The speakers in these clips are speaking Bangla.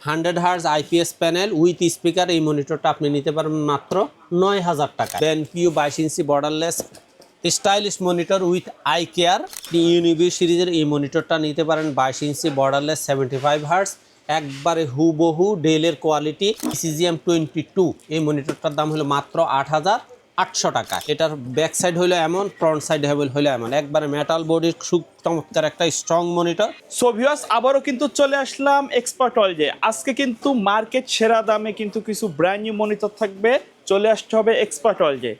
100 Hz IPS panel with speaker, এই মনিটরটা আপনি নিতে পারবেন মাত্র 9000 টাকা। BenQ 22 inch borderless stylish monitor with eye care ইউনিভি সিরিজের এই মনিটরটা নিতে পারেন 22 ইঞ্চি বর্ডারলেস 75 Hz, একবারে হুবহু ডেলের কোয়ালিটি সিজিএম 22। এই মনিটরটার দাম হলো মাত্র 8800 টাকা। এটার ব্যাক সাইড হইলো এমন, ফ্রন্ট সাইড হইলো এমন, একবারে মেটাল বডির খুব চমৎকার একটা স্ট্রং মনিটর। সো ভিউয়ার্স, আবারও কিন্তু চলে আসলাম এক্সপার্ট ওয়ার্ল্ডে। আজকে কিন্তু মার্কেট সেরা দামে কিন্তু কিছু ব্র্যান্ড নিউ মনিটর থাকবে, চলে আসতে হবে এক্সপার্ট ওয়ার্ল্ডে।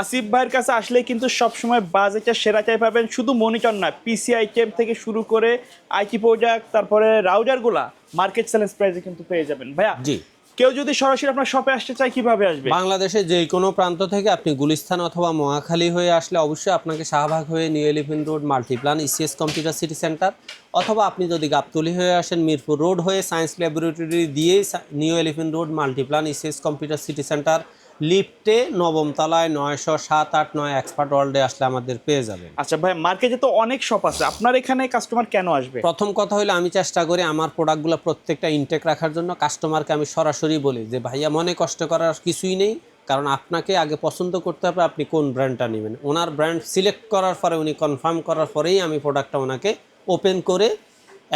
আসিফ ভাইয়ের কাছে আসলে কিন্তু সবসময় বাজেটের সেরাটাই পাবেন, শুধু মনিটর না, পিসি আইটেম থেকে শুরু করে আইটি প্রোডাক্ট, তারপরে রাউটারগুলা মার্কেট চ্যালেঞ্জ প্রাইসে কিন্তু পেয়ে যাবেন। ভাইয়া, জি, কেউ যদি সরাসরি আপনার শপে আসতে চায় কিভাবে আসবে? বাংলাদেশে যে কোনো প্রান্ত থেকে আপনি গুলিস্তান অথবা মহাখালী হয়ে আসলে অবশ্যই আপনাকে শাহবাগ হয়ে new elephant road Multiplan ECS computer city centre, অথবা আপনি যদি গাবতলী হয়ে আসেন মিরপুর রোড হয়ে সায়েন্স ল্যাবরেটরি দিয়ে new elephant road Multiplan ECS computer city centre লিফটে 9ম তলায় 907-8-9 এক্সপার্ট ওয়ার্ল্ডে আসলে আমাদের পেয়ে যাবেন। আচ্ছা ভাই, মার্কেটে তো অনেক শপ আছে, আপনার এখানে কাস্টমার কেন আসবে? প্রথম কথা হলো আমি চেষ্টা করি আমার প্রোডাক্টগুলো প্রত্যেকটা ইনটেক রাখার জন্য। কাস্টমারকে আমি সরাসরি বলি যে ভাইয়া মনে কষ্ট করার কিছুই নেই, কারণ আপনাকে আগে পছন্দ করতে হবে আপনি কোন ব্র্যান্ডটা নেবেন। ওনার ব্র্যান্ড সিলেক্ট করার পরে উনি কনফার্ম করার পরেই আমি প্রোডাক্টটা ওনাকে ওপেন করে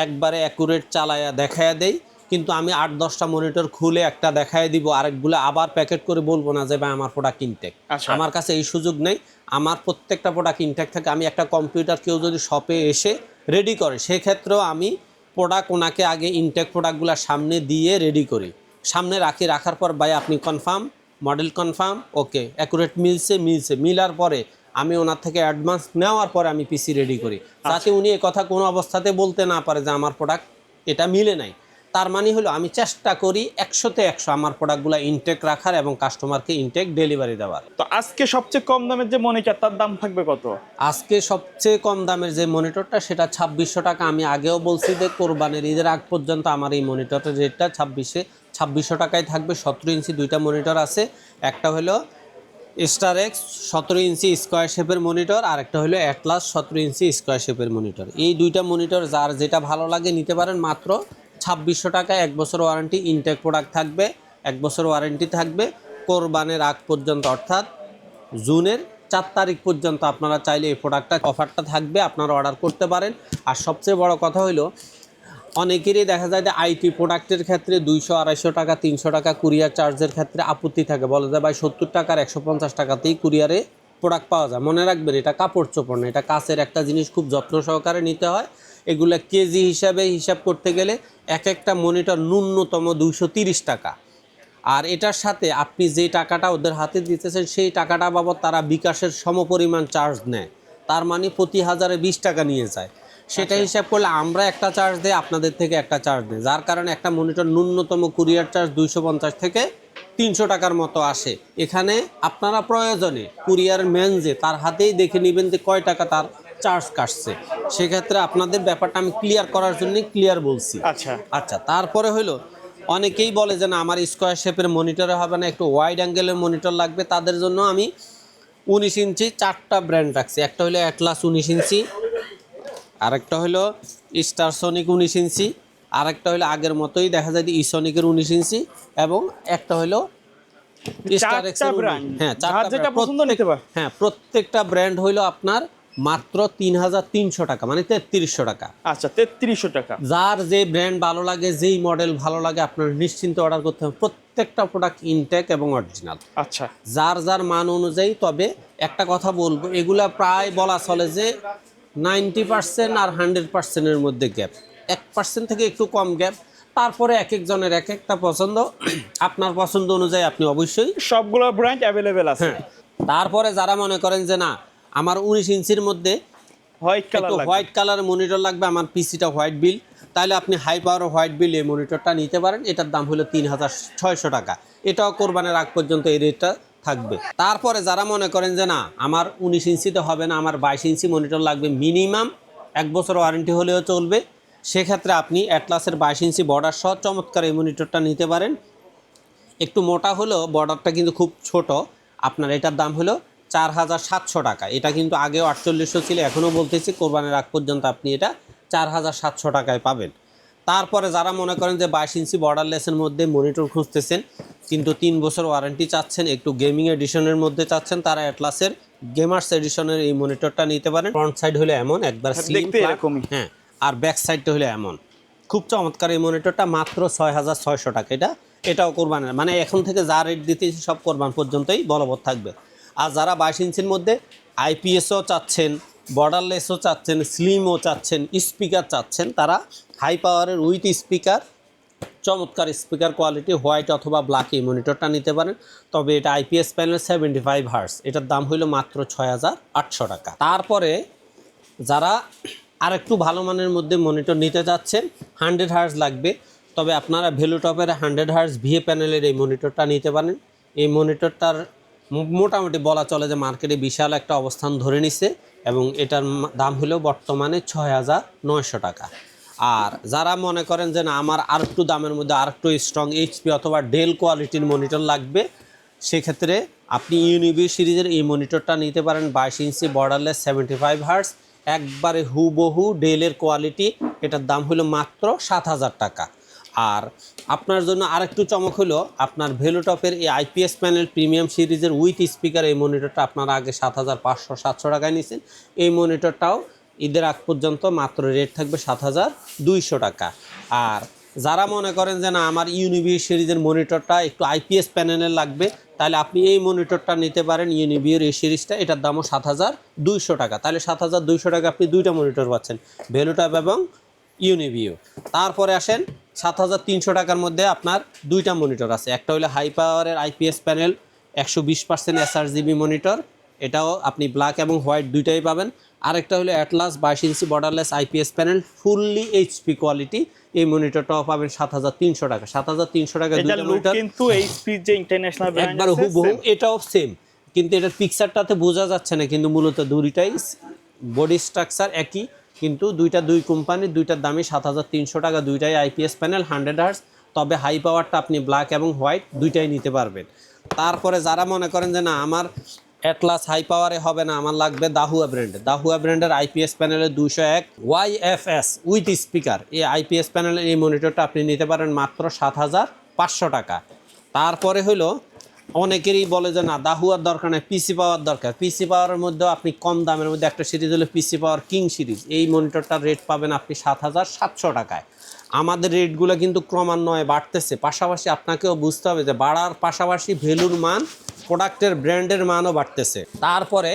একবারে অ্যাকুরেট চালায়া দেখায়া দেই। কিন্তু আমি 8-10টা মনিটর খুলে একটা দেখায় দিব, আরেকগুলো আবার প্যাকেট করে বলবো না যে ভাই আমার প্রোডাক্ট ইনটেক। আমার কাছে এই সুযোগ নেই, আমার প্রত্যেকটা প্রোডাক্ট ইনটেক থাকে। আমি একটা কম্পিউটার কেউ যদি শপে এসে রেডি করে সেক্ষেত্রেও আমি প্রোডাক্ট ওনাকে আগে ইনটেক প্রোডাক্টগুলো সামনে দিয়ে রেডি করি, সামনে রাখার পর ভাই আপনি কনফার্ম, মডেল কনফার্ম, ওকে অ্যাকুরেট মিলছে মিলার পরে আমি ওনার থেকে অ্যাডভান্স নেওয়ার পরে আমি পিসি রেডি করি, যাতে উনি এই কথা কোনো অবস্থাতে বলতে না পারে যে আমার প্রোডাক্ট এটা মিলে নাই। তার মানে হলো আমি চেষ্টা করি 100তে 100 আমার প্রোডাক্টগুলো ইনটেক রাখার এবং কাস্টমারকে ইনটেক ডেলিভারি দেওয়ার। তো আজকে সবচেয়ে কম দামের যে মনিটর, তার দাম থাকবে কত? আজকে সবচেয়ে কম দামের যে মনিটরটা সেটা 2600 টাকা। আমি আগেও বলছি যে কোরবানির ঈদের আগ পর্যন্ত আমার এই মনিটরের রেটটা 2600 টাকায় থাকবে। 17 ইঞ্চি দুইটা মনিটর আছে, একটা হলো স্টার এক্স 17 ইঞ্চি স্কোয়ার শেপের মনিটর, আর একটা হলো অ্যাটলাস 17 ইঞ্চি স্কোয়ার শেপের মনিটর। এই দুইটা মনিটর যার যেটা ভালো লাগে নিতে পারেন মাত্র 2600 টাকায়। 1 বছর ওয়ারেন্টি, ইনটেক প্রোডাক্ট থাকবে, 1 বছর ওয়ারেন্টি থাকবে কোরবানের আগ পর্যন্ত, অর্থাৎ জুনের 4 তারিখ পর্যন্ত আপনারা চাইলে এই প্রোডাক্টটা অফারটা থাকবে, আপনারা অর্ডার করতে পারেন। আর সবচেয়ে বড় কথা হলো অনেকেরই দেখা যায় যে আইটি প্রোডাক্টের ক্ষেত্রে 200-250 টাকা 300 টাকা কুরিয়ার চার্জের ক্ষেত্রে আপত্তি থাকে, বলে যে ভাই 70 টাকার 150 টাকাতেই কুরিয়ারে প্রোডাক্ট পাওয়া যায়। মনে রাখবেন এটা কাপড় চোপড় না, এটা কাচের একটা জিনিস, খুব যত্ন সহকারে নিতে হয়। এগুলো কেজি হিসাব করতে গেলে এক একটা মনিটর ন্যূনতম 230 টাকা। আর এটার সাথে আপনি যে টাকাটা ওদের হাতে দিতেছেন সেই টাকাটা বাবদ তারা বিকাশের সমপরিমাণ চার্জ নেয়, তার মানে প্রতি 1000-এ 20 টাকা নিয়ে যায়। সেটা হিসাব করলে আমরা একটা চার্জ দিই, আপনাদের থেকে একটা চার্জ দিই, যার কারণে একটা মনিটর ন্যূনতম কুরিয়ার চার্জ 250 থেকে 300 টাকার মতো আসে। এখানে আপনারা প্রয়োজনে কুরিয়ার ম্যান যে তার হাতেই দেখে নেবেন যে কয় টাকা তার চার্জ কাটছে। সেক্ষেত্রে আপনাদের ব্যাপারটা আমি ক্লিয়ার করার জন্য ক্লিয়ার বলছি। আচ্ছা, তারপরে হলো অনেকেই বলে যে না আমার স্কোয়ার শেপের মনিটরে হবে না, একটু ওয়াইড অ্যাঙ্গেলের মনিটর লাগবে। তাদের জন্য আমি 19 ইঞ্চি 4টা ব্র্যান্ড রাখছি। একটা হলো অ্যাটলাস 19 ইঞ্চি, আরেকটা হলো স্টারসনিক 19 ইঞ্চি, আরেকটা হলো আগের মতোই দেখা যায় ইসনিকের 19 ইঞ্চি, এবং একটা হলো স্টার এক্সের। হ্যাঁ, হ্যাঁ, প্রত্যেকটা ব্র্যান্ড হইলো আপনার মাত্র 3300 টাকা, মানে 3300 টাকা। আচ্ছা, 3300 টাকা। যার যে ব্র্যান্ড ভালো লাগে, যেই মডেল ভালো লাগে আপনার নিশ্চিন্তে অর্ডার করতে হবে। প্রত্যেকটা প্রোডাক্ট ইনটেক এবং অরিজিনাল। আচ্ছা, যার মান অনুযায়ী। তবে একটা কথা বলবো, এগুলা প্রায় বলা চলে যে 90% আর 100%-এর মধ্যে গ্যাপ, 1% থেকে একটু কম গ্যাপ। তারপরে এক একজনের এক একটা পছন্দ, আপনার পছন্দ অনুযায়ী আপনি অবশ্যই সবগুলো ব্র্যান্ড অ্যাভেলেবেল আছে। তারপরে যারা মনে করেন যে না আমার 19 ইঞ্চির মধ্যে হোয়াইট কালার মনিটর লাগবে, আমার পিসিটা হোয়াইট বিল, তাহলে আপনি হাই পাওয়ার হোয়াইট বিল এই মনিটরটা নিতে পারেন। এটার দাম হলো 3600 টাকা। এটাও কোরবানের আগ পর্যন্ত এই রেটটা থাকবে। তারপরে যারা মনে করেন যে না আমার 19 ইঞ্চিতে হবে না, আমার 22 ইঞ্চি মনিটর লাগবে, মিনিমাম 1 বছর ওয়ারেন্টি হলেও চলবে, সেক্ষেত্রে আপনি অ্যাটলাসের 22 ইঞ্চি বর্ডার সহ চমৎকার এই মনিটরটা নিতে পারেন। একটু মোটা হলেও বর্ডারটা কিন্তু খুব ছোট। আপনার এটার দাম হলো 4700 টাকা। এটা কিন্তু আগেও 4800 ছিল, এখনও বলতেছি কোরবানের আগ পর্যন্ত আপনি এটা 4700 টাকায় পাবেন। তারপরে যারা মনে করেন যে 22 ইঞ্চি বর্ডারলেসের মধ্যে মনিটর খুঁজতেছেন কিন্তু 3 বছর ওয়ারেন্টি চাচ্ছেন, একটু গেমিং এডিশনের মধ্যে চাচ্ছেন, তারা অ্যাটলাসের গেমার্স এডিশনের এই মনিটরটা নিতে পারেন। ফ্রন্ট সাইড হলো এমন একবার স্লিম দেখতে এরকমই। হ্যাঁ, আর ব্যাক সাইডটা হলো এমন। খুব চমৎকার এই মনিটরটা, মাত্র 6600 টাকা। এটাও কোরবানের, মানে এখন থেকে যা রেট দিতেছি সব কোরবান পর্যন্তই বলবৎ থাকবে। আর যারা 22 ইঞ্চির মধ্যে আইপিএসও চাচ্ছেন, বর্ডারলেসও চাচ্ছেন, স্লিমও চাচ্ছেন, স্পিকার চাচ্ছেন, তারা হাই পাওয়ারের উইথ স্পিকার, চমৎকার স্পিকার কোয়ালিটি হোয়াইট অথবা ব্ল্যাক এই মনিটরটা নিতে পারেন। তবে এটা আইপিএস প্যানেল 75 হার্টজ, এটার দাম হইল মাত্র 6800 টাকা। তারপরে যারা আর একটু ভালো মানের মধ্যে মনিটর নিতে চাচ্ছেন, 100 হার্টজ লাগবে, তবে আপনারা ভ্যালুটপের 100 হার্টজ ভিএ প্যানেলের এই মনিটরটা নিতে পারেন। এই মনিটরটার মোটামুটি বলা চলে যে মার্কেটে বিশাল একটা অবস্থান ধরে নিছে এবং এটার দাম হলো বর্তমানে 6900 টাকা। আর যারা মনে করেন যে না আমার আর একটু দামের মধ্যে আর একটু স্ট্রং এইচপি অথবা ডেল কোয়ালিটির মনিটর লাগবে, সেক্ষেত্রে আপনি ইউনিভি সিরিজের এই মনিটরটা নিতে পারেন। 22 ইঞ্চি বর্ডারলেস 75 হার্টজ, একবারে হুবহু ডেলের কোয়ালিটি, এটার দাম হলো মাত্র 7000 টাকা। আর আপনার জন্য আরেকটু চমক হলো আপনার ভ্যালুটপের এই আইপিএস প্যানেল প্রিমিয়াম সিরিজের উইথ স্পিকার এই মনিটরটা আপনারা আগে 7500-700 টাকায় নিয়েছেন। এই মনিটরটাও ঈদের আগ পর্যন্ত মাত্র রেট থাকবে 7200 টাকা। আর যারা মনে করেন যে না আমার ইউনিভি সিরিজের মনিটরটা একটু আইপিএস প্যানেলের লাগবে, তাহলে আপনি এই মনিটরটা নিতে পারেন, ইউনিভির এই সিরিজটা, এটার দামও 7200 টাকা। তাহলে 7200 টাকা আপনি দুইটা মনিটর পাচ্ছেন, ভ্যালুটপ এবং ইউনিভিও। তারপরে আসেন 7300 টাকার মধ্যে আপনার দুইটা মনিটর আছে, একটা হলো হাই পাওয়ারের আইপিএস প্যানেল 120% এসআরজিবি মনিটর, এটাও আপনি ব্ল্যাক এবং হোয়াইট দুইটাই পাবেন। আরেকটা হলো Atlas 22 inch borderless IPS panel fully HP quality, এই মনিটরটাও পাবেন 7300 টাকা। 7300 টাকা এটা দুইটা লুক মনিটর কিন্তু এইচপি যে ইন্টারন্যাশনাল ব্র্যান্ড একবার হুবহু, এটাও সেম, কিন্তু এটার পিকচারটাতে বোঝা যাচ্ছে না, কিন্তু মূলত দুইটাই বডি স্ট্রাকচার একই, কিন্তু দুই কোম্পানি, দুইটার দামই 7300 টাকা, দুইটাই আইপিএস প্যানেল 100 হার্টজ। তবে হাই পাওয়ারটা আপনি ব্ল্যাক এবং হোয়াইট দুইটাই নিতে পারবেন। তারপরে যারা মনে করেন যে না আমার অ্যাটলাস হাই পাওয়ারে হবে না, আমার লাগবে দাহুয়া ব্র্যান্ডের আইপিএস প্যানেলের 201 ওয়াইএফএস উইথ স্পিকার, এই আইপিএস প্যানেলের এই মনিটরটা আপনি নিতে পারেন মাত্র 7500 টাকা। তারপরে হলো অনেকেরই বলে যে না দাহুয়ার দরকার নেই, পিসি পাওয়ার দরকার। পিসি পাওয়ারের মধ্যেও আপনি কম দামের মধ্যে একটা সিরিজ হলো পিসি পাওয়ার কিং সিরিজ, এই মনিটরটার রেট পাবেন আপনি 7700 টাকায়। আমাদের রেটগুলো কিন্তু ক্রমান্বয়ে বাড়তেছে, পাশাপাশি আপনাকেও বুঝতে হবে যে বাড়ার পাশাপাশি ভ্যালুর মান, প্রোডাক্টের ব্র্যান্ডের মানও বাড়তেছে। তারপরে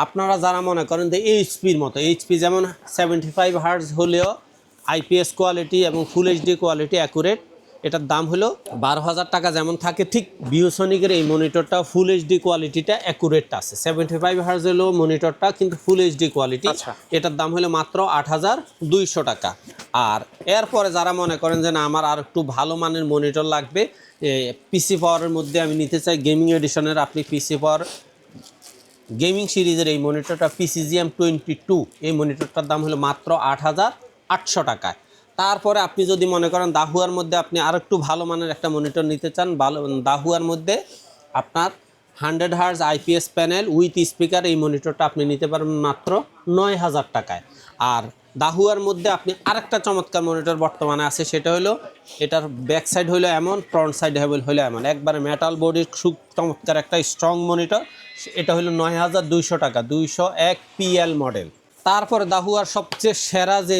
আপনারা যারা মনে করেন যে এইচপির মতো, এইচপি যেমন 75 হার্টজ হলেও আইপিএস কোয়ালিটি এবং ফুল এইচডি কোয়ালিটি অ্যাকুরেট, এটার দাম হলো 12000 টাকা যেমন থাকে, ঠিক বিওসনিকের এই মনিটরটা ফুল এইচডি কোয়ালিটিটা অ্যাকুরেট আছে। 75 হার্জ হলো মনিটরটা কিন্তু ফুল এইচডি কোয়ালিটি, এটার দাম হলো মাত্র 8200 টাকা। আর এরপরে যারা মনে করেন যে না আমার আর একটু ভালো মানের মনিটর লাগবে, পিসি পাওয়ারের মধ্যে আমি নিতে চাই গেমিং এডিশনের, আপনি পিসি পাওয়ার গেমিং সিরিজের এই মনিটরটা PCGM 22, এই মনিটরটার দাম হলো মাত্র 8800 টাকায়। তারপরে আপনি যদি মনে করেন দাহুয়ার মধ্যে আপনি আর একটু ভালো মানের একটা মনিটর নিতে চান, দাহুয়ার মধ্যে আপনার 100 hertz IPS panel with speaker, এই মনিটরটা আপনি নিতে পারবেন মাত্র 9000 টাকায়। আর দাহুয়ার মধ্যে আপনি আরেকটা চমৎকার মনিটর বর্তমানে আছে, সেটা হলো এটার ব্যাক সাইড হলো এমন, ফ্রন্ট সাইড হলো এমন, একবারে মেটাল বডির খুব চমৎকার একটা স্ট্রং মনিটর, এটা হলো 9200 টাকা, 201 PL মডেল। তারপরে দাহুয়ার সবচেয়ে সেরা যে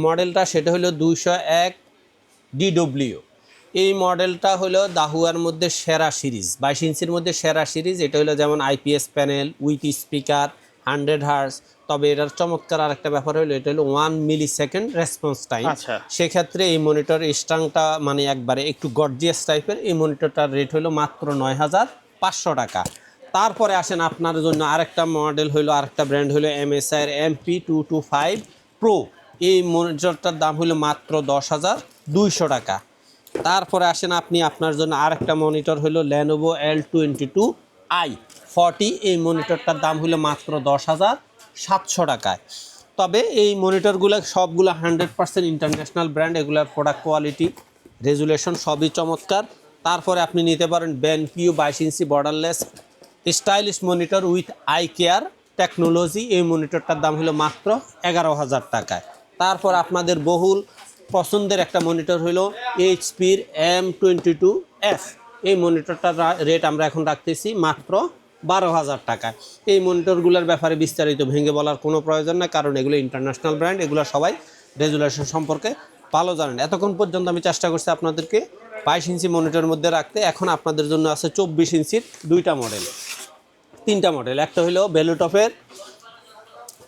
মডেলটা সেটা হলো 201 DW, এই মডেলটা হলো দাহুয়ার মধ্যে সেরা সিরিজ, 22 ইঞ্চির মধ্যে সেরা সিরিজ। এটা হলো যেমন IPS panel with speaker 100 hertz, তবে এটার চমৎকার আরেকটা ব্যাপার হলো এটা হলো 1 মিলিসেকেন্ড রেসপন্স টাইম। সেক্ষেত্রে এই মনিটর স্ট্রাংটা মানে একবারে একটু গর্জিয়াস টাইপের, এই মনিটরটার রেট হলো মাত্র 9500 টাকা। তারপরে আসেন আপনার জন্য আরেকটা মডেল হলো, আরেকটা ব্র্যান্ড হলো MSI MP225 Pro, এই মনিটরটার দাম হলো মাত্র 10200 টাকা। তারপরে আসেন আপনি আপনার জন্য আরেকটা মনিটর হলো Lenovo L22i40, এই মনিটরটার দাম হলো মাত্র 10700 টাকায়। তবে এই মনিটরগুলো সবগুলো 100% ইন্টারন্যাশনাল ব্র্যান্ড, এগুলোর প্রোডাক্ট কোয়ালিটি রেজুলেশন সবই চমৎকার। তারপরে আপনি নিতে পারেন BenQ 22 inch borderless stylish monitor with eye care technology, এই মনিটরটার দাম হলো মাত্র 11000 টাকায়। তারপর আপনাদের বহুল পছন্দের একটা মনিটর হলো এইচপির M22F। এই মনিটরটার রেট আমরা এখন রাখতেছি মাত্র 12,000 টাকায়। এই মনিটরগুলোর ব্যাপারে বিস্তারিত ভেঙে বলার কোনো প্রয়োজন নেই, কারণ এগুলো ইন্টারন্যাশনাল ব্র্যান্ড, এগুলো সবাই রেজুলেশন সম্পর্কে ভালো জানেন। এতক্ষণ পর্যন্ত আমি চেষ্টা করছি আপনাদেরকে 22 ইঞ্চি মনিটরের মধ্যে রাখতে। এখন আপনাদের জন্য আছে 24 ইঞ্চির তিনটা মডেল। একটা হলো ভ্যালুটপের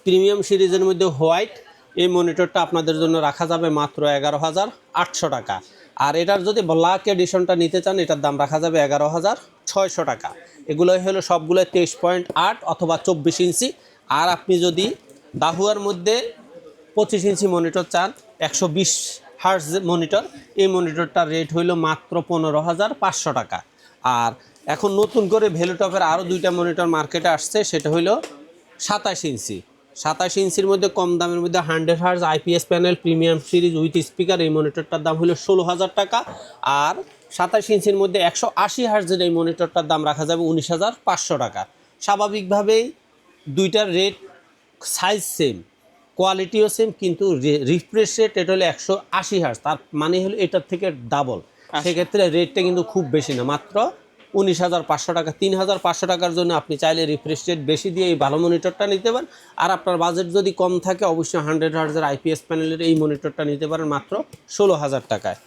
প্রিমিয়াম সিরিজের মধ্যে হোয়াইট। এই মনিটরটা আপনাদের জন্য রাখা যাবে মাত্র 11,800 টাকা। আর এটার যদি ব্ল্যাক এডিশনটা নিতে চান, এটার দাম রাখা যাবে 11,600 টাকা। এগুলোই হলো সবগুলো 23.8 অথবা 24 ইঞ্চি। আর আপনি যদি দাহুয়ার মধ্যে 25 ইঞ্চি মনিটর চান, 120 হার্টজ মনিটর, এই মনিটরটার রেট হইল মাত্র 15,500 টাকা। আর এখন নতুন করে ভ্যালুটপের আরও দুইটা মনিটর মার্কেটে আসছে, সেটা হইল 27 ইঞ্চি। 27 ইঞ্চির মধ্যে কম দামের মধ্যে 100 hertz IPS panel premium series with speaker, এই মনিটরটার দাম হলো 16,000 টাকা। আর 27 ইঞ্চির মধ্যে 180 হার্জের এই মনিটরটার দাম রাখা যাবে 19,500 টাকা। স্বাভাবিকভাবেই দুইটার রেট সাইজ সেম, কোয়ালিটিও সেম, কিন্তু রিফ্রেশ রেট এটা হলো 180 হার্জ, তার মানে হলো এটার থেকে ডাবল। সেক্ষেত্রে রেটটা কিন্তু খুব বেশি না, মাত্র 19,500 টাকা। 3,500 টাকার জন্য আপনি চাইলে রিফ্রেশ রেট বেশি দিয়ে এই ভালো মনিটরটা নিতে পারেন। আর আপনার বাজেট যদি কম থাকে, অবশ্যই 100 হার্জের আইপিএস প্যানেলের এই মনিটরটা নিতে পারেন মাত্র 16,000 টাকায়।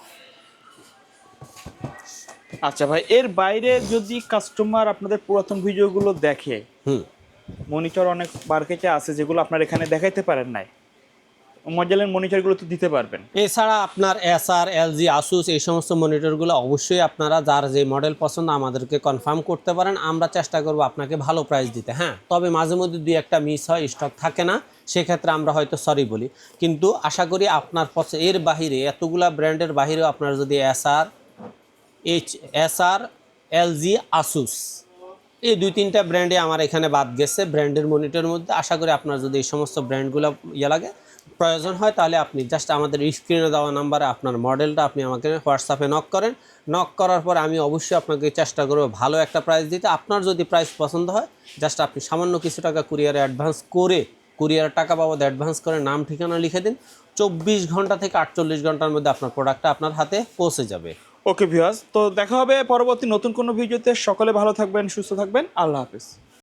আচ্ছা ভাই, এর বাইরে যদি কাস্টমার আপনাদের পুরাতন ভিডিওগুলো দেখে, মনিটর অনেক মার্কেটে আছে যেগুলো আপনার এখানে দেখাইতে পারেন নাই, মডেলের মনিটরগুলো তো দিতে পারবেন। এছাড়া আপনার এসআর, এলজি, আসুস এই সমস্ত মনিটরগুলো অবশ্যই আপনারা যার যে মডেল পছন্দ আমাদেরকে কনফার্ম করতে পারেন। আমরা চেষ্টা করব আপনাকে ভালো প্রাইস দিতে। হ্যাঁ, তবে মাঝে মধ্যে দুই একটা মিস হয়, স্টক থাকে না, সেক্ষেত্রে আমরা হয়তো সরি বলি। কিন্তু আশা করি আপনার এর বাহিরে, এতগুলা ব্র্যান্ডের বাহিরেও আপনার যদি এসআর, এলজি, আসুস এই দুই তিনটা ব্র্যান্ডে আমার এখানে বাদ গেছে ব্র্যান্ডের মনিটরের মধ্যে। আশা করি আপনার যদি এই সমস্ত ব্র্যান্ডগুলো লাগে, প্রয়োজন হয়, তাহলে আপনি জাস্ট আমাদের স্ক্রিনে দেওয়া নাম্বারে আপনার মডেলটা আপনি আমাকে হোয়াটসঅ্যাপে নক করেন। নক করার পর আমি অবশ্যই আপনাকে চেষ্টা করব ভালো একটা প্রাইস দিতে। আপনার যদি প্রাইস পছন্দ হয়, জাস্ট আপনি সামান্য কিছু টাকা কুরিয়ারে অ্যাডভান্স করে, কুরিয়ারের টাকা বাবদ অ্যাডভান্স করে নাম ঠিকানা লিখে দিন। 24 ঘন্টা থেকে 48 ঘন্টার মধ্যে আপনার প্রোডাক্টটা আপনার হাতে পৌঁছে যাবে। ওকে ভিউয়ার্স, তো দেখা হবে পরবর্তী নতুন কোনো ভিডিওতে। সকলে ভালো থাকবেন, সুস্থ থাকবেন, আল্লাহ হাফেজ।